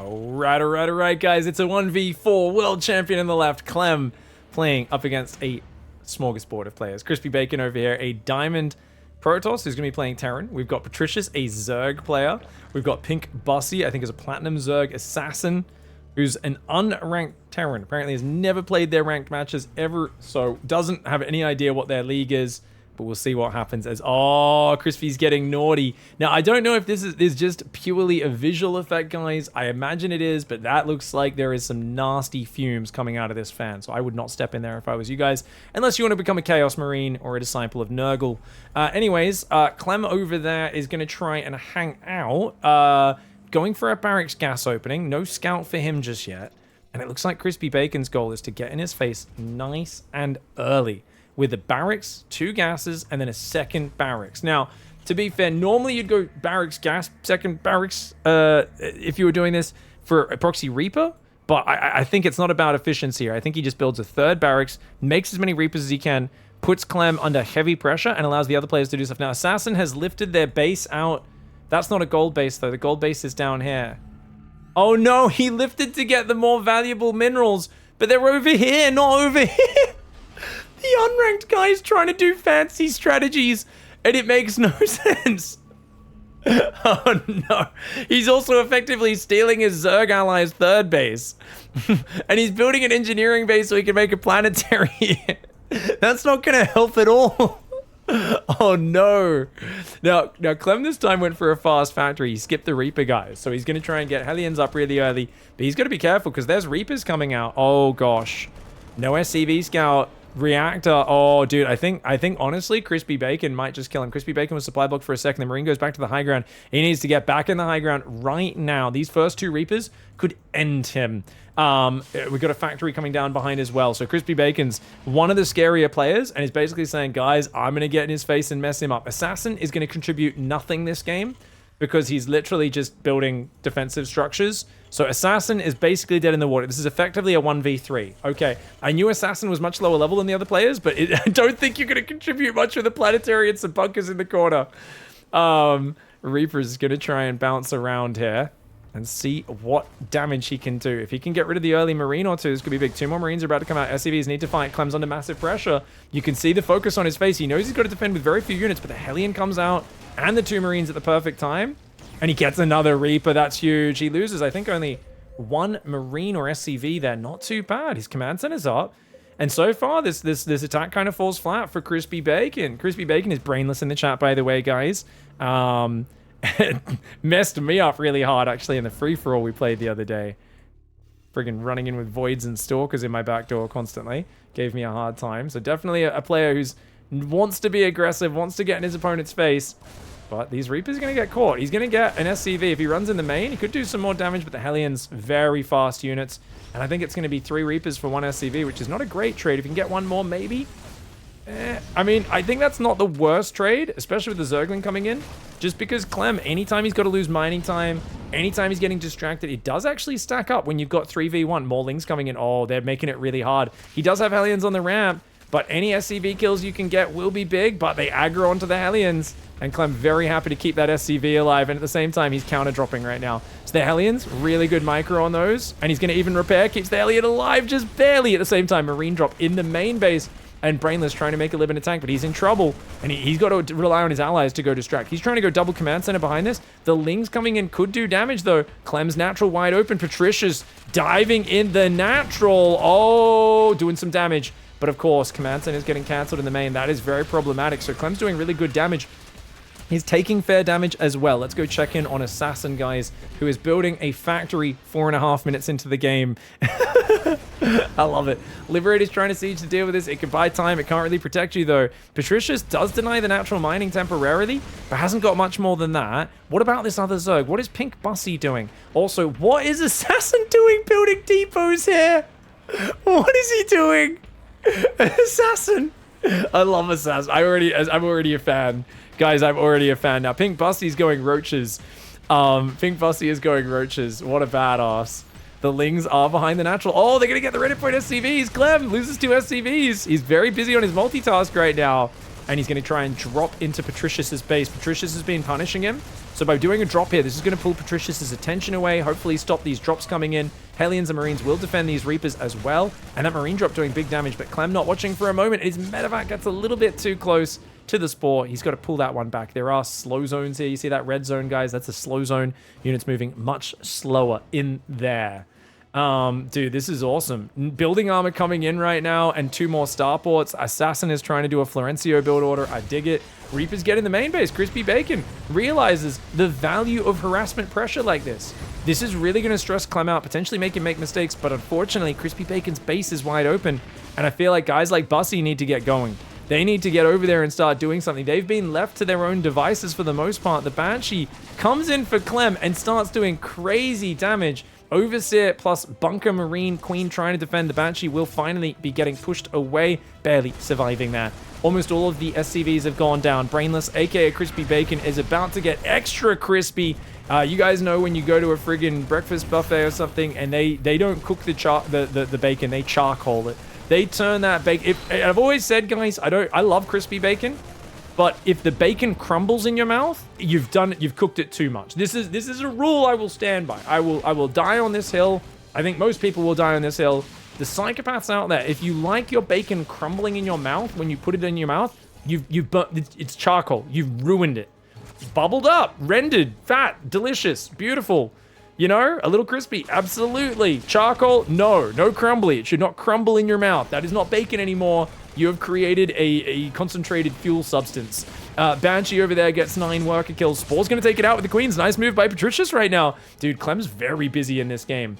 All right, guys. It's a 1v4 world champion in the left, Clem, playing up against a smorgasbord of players. Crispy Bacon over here, a Diamond Protoss who's going to be playing Terran. We've got Patricius, a Zerg player. We've got Pink Bussy, I think is a Platinum Zerg Assassin, who's an unranked Terran. Apparently has never played their ranked matches ever, so doesn't have any idea what their league is. But we'll see what happens as... Oh, Crispy's getting naughty. Now, I don't know if this is just purely a visual effect, guys. I imagine it is, but that looks like there is some nasty fumes coming out of this fan. So I would not step in there if I was you guys, unless you want to become a Chaos Marine or a disciple of Nurgle. Anyways, Clem over there is going to try and hang out. Going for a barracks gas opening. No scout for him just yet. And it looks like Crispy Bacon's goal is to get in his face nice and early, with a barracks, 2 gases, and then a second barracks. Now, to be fair, normally you'd go barracks, gas, second barracks, if you were doing this for a proxy Reaper, but I think it's not about efficiency here. I think he just builds a 3rd barracks, makes as many Reapers as he can, puts Clem under heavy pressure, and allows the other players to do stuff. Now, Assassin has lifted their base out. That's not a gold base, though. The gold base is down here. Oh, no, he lifted to get the more valuable minerals, but they're over here, not over here. The unranked guy's trying to do fancy strategies, and it makes no sense. Oh, no. He's also effectively stealing his Zerg ally's 3rd base. And he's building an engineering base so he can make a planetary. That's not going to help at all. Oh, no. Now, Clem this time went for a fast factory. He skipped the Reaper guys, so he's going to try and get Hellions up really early. But he's got to be careful, because there's Reapers coming out. Oh, gosh. No SCV scout. Reactor. Oh, dude, I think honestly, Crispy Bacon might just kill him. Crispy Bacon was supply blocked for a second. The Marine goes back to the high ground. He needs to get back in the high ground right now. These first 2 Reapers could end him. We've got a factory coming down behind as well. So Crispy Bacon's one of the scarier players, and he's basically saying, guys, I'm going to get in his face and mess him up. Assassin is going to contribute nothing this game, because he's literally just building defensive structures. So Assassin is basically dead in the water. This is effectively a 1v3. Okay, I knew Assassin was much lower level than the other players, but I don't think you're going to contribute much with the planetary and some bunkers in the corner. Reaper is going to try and bounce around here and see what damage he can do. If he can get rid of the early Marine or 2, this could be big. 2 more Marines are about to come out. SCVs need to fight. Clem's under massive pressure. You can see the focus on his face. He knows he's got to defend with very few units, but the Hellion comes out and the 2 Marines at the perfect time. And he gets another Reaper. That's huge. He loses, I think, only 1 Marine or SCV there. Not too bad. His command center's up. And so far, this attack kind of falls flat for Crispy Bacon. Crispy Bacon is brainless in the chat, by the way, guys. It messed me up really hard, actually, in the free-for-all we played the other day. Friggin' running in with Voids and Stalkers in my back door constantly. Gave me a hard time. So definitely a player who's wants to be aggressive, wants to get in his opponent's face. But these Reapers are going to get caught. He's going to get an SCV. If he runs in the main, he could do some more damage, but the Hellions, very fast units. And I think it's going to be 3 Reapers for 1 SCV, which is not a great trade. If you can get 1 more, maybe. I mean, I think that's not the worst trade, especially with the Zergling coming in. Just because Clem, anytime he's got to lose mining time, anytime he's getting distracted, it does actually stack up when you've got 3v1. More Lings coming in. Oh, they're making it really hard. He does have Hellions on the ramp, but any SCV kills you can get will be big, but they aggro onto the Hellions. And Clem very happy to keep that SCV alive, and at the same time, he's counter-dropping right now. So the Hellions, really good micro on those, and he's going to even repair, keeps the Hellion alive just barely. At the same time, Marine drop in the main base, and Brainless trying to make a live in a tank, but he's in trouble, and he's got to rely on his allies to go distract. He's trying to go double command center behind this. The Lings coming in could do damage, though. Clem's natural wide open. Patricia's diving in the natural. Oh, doing some damage. But of course, command center is getting cancelled in the main. That is very problematic. So Clem's doing really good damage. He's taking fair damage as well. Let's go check in on Assassin, guys, who is building a factory 4.5 minutes into the game. I love it. Liberator's trying to siege to deal with this. It can buy time. It can't really protect you, though. Patricius does deny the natural mining temporarily, but hasn't got much more than that. What about this other Zerg? What is Pink Bussy doing? Also, what is Assassin doing building depots here? What is he doing? Assassin. I love Assassin. I'm already a fan. Guys, I'm already a fan. Now, Pink Bussy's going roaches. Pink Bussy is going roaches. What a badass. The Lings are behind the natural. Oh, they're going to get the Reddit point SCVs. Clem loses 2 SCVs. He's very busy on his multitask right now. and he's going to try and drop into Patricius's base. Patricius has been punishing him, so by doing a drop here, this is going to pull Patricius's attention away, hopefully stop these drops coming in. Hellions and Marines will defend these Reapers as well, and that Marine drop doing big damage, but Clem not watching for a moment. His medevac gets a little bit too close to the Spore. He's got to pull that one back. There are slow zones here. You see that red zone, guys? That's a slow zone. Units moving much slower in there. Dude, this is awesome. Building armor coming in right now, and 2 more starports. Assassin is trying to do a Florencio build order. I dig it. Reapers get in the main base. Crispy Bacon realizes the value of harassment pressure like this. This is really going to stress Clem out, potentially make him make mistakes, but unfortunately, Crispy Bacon's base is wide open, and I feel like guys like Bussy need to get going. They need to get over there and start doing something. They've been left to their own devices for the most part. The Banshee comes in for Clem and starts doing crazy damage. Overseer plus Bunker Marine Queen trying to defend. The Banshee will finally be getting pushed away, barely surviving that. Almost all of the SCVs have gone down. Brainless, aka Crispy Bacon, is about to get extra crispy. You guys know when you go to a friggin' breakfast buffet or something and they don't cook the bacon, they charcoal it. They turn that bacon. I've always said, guys, I love crispy bacon, but if the bacon crumbles in your mouth, you've cooked it too much. This is a rule I will stand by. I will die on this hill. I think most people will die on this hill. The psychopaths out there, if you like your bacon crumbling in your mouth when you put it in your mouth, it's charcoal. You've ruined it. Bubbled up, rendered, fat, delicious, beautiful. You know, a little crispy, absolutely. Charcoal, no crumbly. It should not crumble in your mouth. That is not bacon anymore. You have created a concentrated fuel substance. Banshee over there gets 9 worker kills. Spore's going to take it out with the Queens. Nice move by Patricius right now. Dude, Clem's very busy in this game.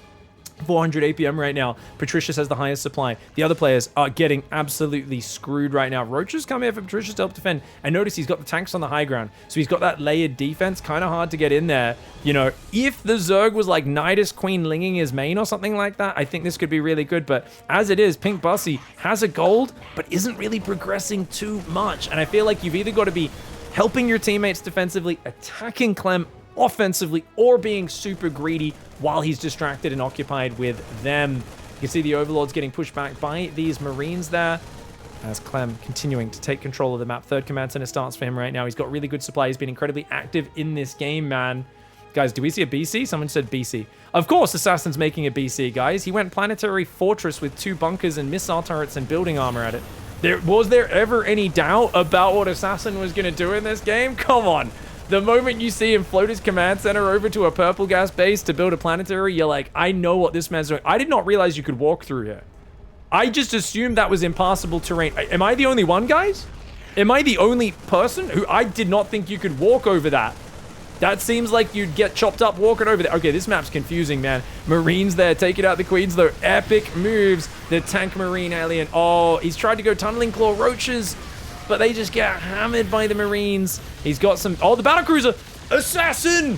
400 APM right now. Patricius has the highest supply. The other players are getting absolutely screwed right now. Roaches come here for Patricius to help defend. And notice he's got the tanks on the high ground. So he's got that layered defense. Kind of hard to get in there. You know, if the Zerg was like Nidus Queen Linging his main or something like that, I think this could be really good. But as it is, Pink Bussy has a gold, but isn't really progressing too much. And I feel like you've either got to be helping your teammates defensively, attacking Clem offensively, or being super greedy while he's distracted and occupied with them. You can see the Overlords getting pushed back by these Marines there, as Clem continuing to take control of the map. 3rd command center starts for him right now. He's got really good supply. He's been incredibly active in this game, man. Guys, do we see a BC? Someone said BC. Of course, Assassin's making a BC, guys. He went Planetary Fortress with 2 bunkers and missile turrets and building armor at it. Was there ever any doubt about what Assassin was going to do in this game? Come on. The moment you see him float his command center over to a purple gas base to build a planetary, you're like, I know what this man's doing. I did not realize you could walk through here. I just assumed that was impassable terrain. Am I the only one, guys? Am I the only person who I did not think you could walk over that? That seems like you'd get chopped up walking over there. Okay, this map's confusing, man. Marines there, taking out the Queens, though. Epic moves. The tank Marine alien. Oh, he's tried to go tunneling claw roaches, but they just get hammered by the Marines. He's got some... Oh, the battlecruiser! Assassin!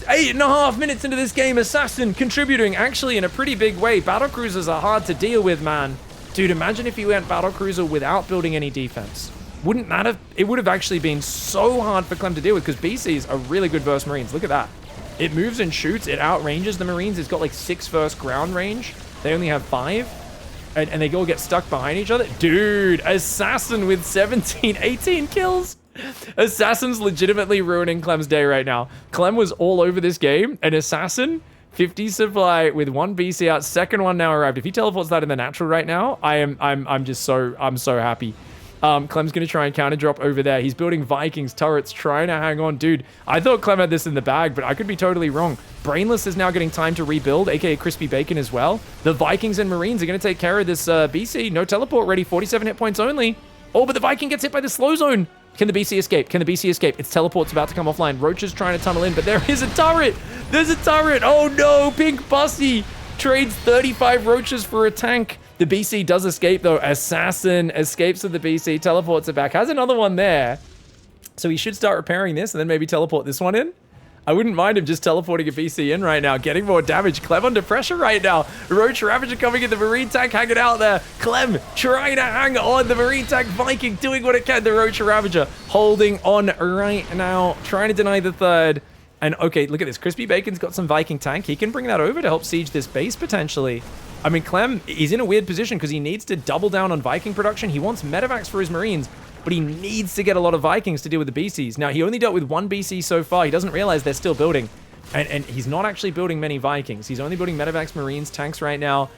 8.5 minutes into this game, Assassin contributing actually in a pretty big way. Battlecruisers are hard to deal with, man. Dude, imagine if you went battlecruiser without building any defense. Wouldn't that have... It would have actually been so hard for Clem to deal with, because BCs are really good versus Marines. Look at that. It moves and shoots. It outranges the Marines. It's got like 6 first ground range. They only have 5. And they all get stuck behind each other. Dude, Assassin with 17, 18 kills. Assassin's legitimately ruining Clem's day right now. Clem was all over this game, and Assassin, 50 supply with 1 BC out. 2nd one now arrived. If he teleports that in the natural right now, I'm so happy. Clem's gonna try and counter drop over there. He's building Vikings turrets, trying to hang on. Dude, I thought Clem had this in the bag, but I could be totally wrong. Brainless is now getting time to rebuild, aka Crispy Bacon as well. The Vikings and Marines are gonna take care of this BC. No teleport ready, 47 hit points only. Oh, but the Viking gets hit by the slow zone. Can the BC escape? Can the BC escape? Its teleport's about to come offline. Roach is trying to tunnel in, but there is a turret. There's a turret. Oh no, Pink Bussy trades 35 roaches for a tank. The BC does escape, though. Assassin escapes with the BC, teleports it back. Has another one there. So he should start repairing this and then maybe teleport this one in. I wouldn't mind him just teleporting a BC in right now, getting more damage. Clem under pressure right now. Roach Ravager coming in, the Marine tank hanging out there. Clem trying to hang on. The Marine tank Viking doing what it can. The Roach Ravager holding on right now, trying to deny the 3rd. And okay, look at this. Crispy Bacon's got some Viking tank. He can bring that over to help siege this base potentially. I mean, Clem is in a weird position because he needs to double down on Viking production. He wants medevacs for his Marines, but he needs to get a lot of Vikings to deal with the BCs. Now, he only dealt with one BC so far. He doesn't realize they're still building. And he's not actually building many Vikings. He's only building Medivacs, Marines, tanks right now.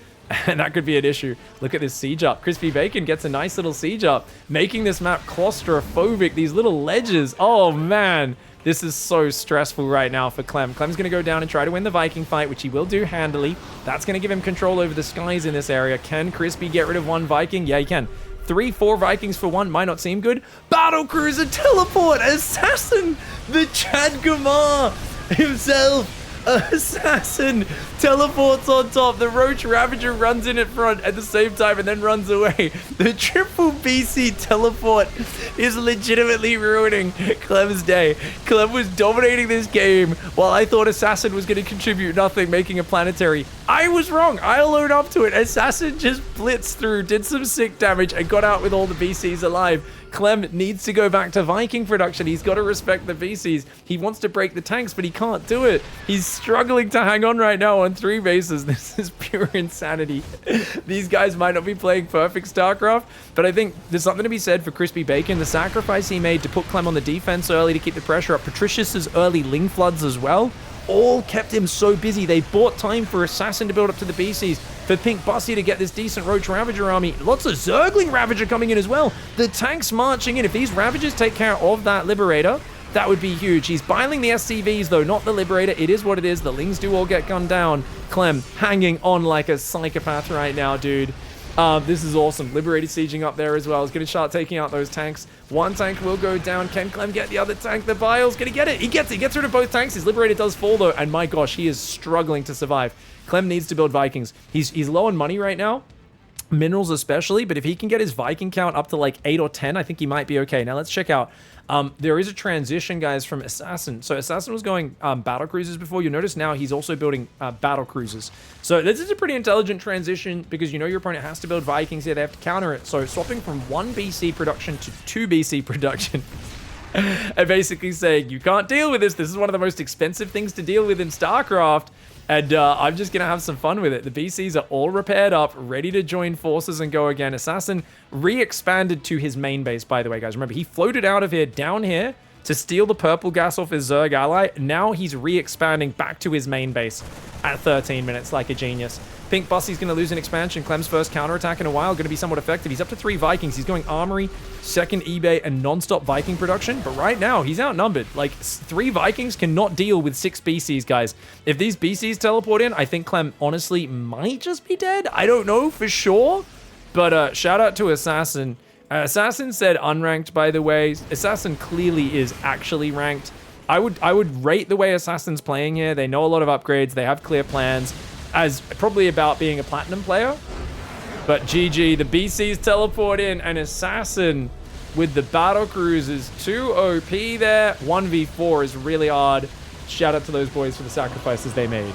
And that could be an issue. Look at this siege up. Crispy Bacon gets a nice little siege up, making this map claustrophobic. These little ledges. Oh, man. This is so stressful right now for Clem. Clem's going to go down and try to win the Viking fight, which he will do handily. That's going to give him control over the skies in this area. Can Crispy get rid of one Viking? Yeah, he can. 3, 4 Vikings for one might not seem good. Battle Cruiser teleport assassin. The Chad Gamar himself. Assassin teleports on top. The Roach Ravager runs in at front at the same time and then runs away. The triple BC teleport is legitimately ruining Clem's day. Clem was dominating this game while I thought Assassin was going to contribute nothing, making a planetary. I was wrong. I'll own up to it. Assassin just blitzed through, did some sick damage, and got out with all the BCs alive. Clem needs to go back to Viking production. He's got to respect the BCs. He wants to break the tanks, but he can't do it. He's struggling to hang on right now on 3 bases. This is pure insanity. These guys might not be playing perfect StarCraft, but I think there's something to be said for Crispy Bacon. The sacrifice he made to put Clem on the defense early to keep the pressure up. Patricius's early Ling Floods as well all kept him so busy. They bought time for Assassin to build up to the BCs, for Pink Bussy to get this decent Roach Ravager army. Lots of Zergling Ravager coming in as well. The tanks marching in. If these Ravagers take care of that Liberator, that would be huge. He's biling the SCVs though, not the Liberator. It is what it is. The Lings do all get gunned down. Clem hanging on like a psychopath right now, dude. This is awesome. Liberator sieging up there as well. He's going to start taking out those tanks. One tank will go down. Can Clem get the other tank? The Bile's going to get it. He gets it. He gets rid of both tanks. His Liberator does fall though. And my gosh, he is struggling to survive. Clem needs to build Vikings. He's low on money right now. Minerals especially. But if he can get his Viking count up to like 8 or 10, I think he might be okay. Now let's check out. There is a transition, guys, from Assassin. So Assassin was going battle cruisers before. You'll notice now he's also building battle cruisers. So this is a pretty intelligent transition because you know your opponent has to build Vikings here. They have to counter it. So swapping from 1 BC production to 2 BC production. And basically saying, you can't deal with this. This is one of the most expensive things to deal with in StarCraft. And I'm just going to have some fun with it. The BCs are all repaired up, ready to join forces and go again. Assassin re-expanded to his main base, by the way, guys. Remember, he floated out of here, down here, to steal the purple gas off his Zerg ally. Now he's re-expanding back to his main base at 13 minutes like a genius. Pink Bussy's going to lose an expansion. Clem's first counterattack in a while, going to be somewhat effective. He's up to 3 Vikings. He's going Armory, second eBay, and non-stop Viking production. But right now, he's outnumbered. Like, 3 Vikings cannot deal with 6 BCs, guys. If these BCs teleport in, I think Clem honestly might just be dead. I don't know for sure. But shout out to Assassin. Assassin said unranked, by the way. Assassin clearly is actually ranked. I would rate the way Assassin's playing here. They know a lot of upgrades. They have clear plans. As probably about being a platinum player. But GG, the BCs teleport in, and Assassin with the battle cruisers. 2 OP there. 1v4 is really hard. Shout out to those boys for the sacrifices they made.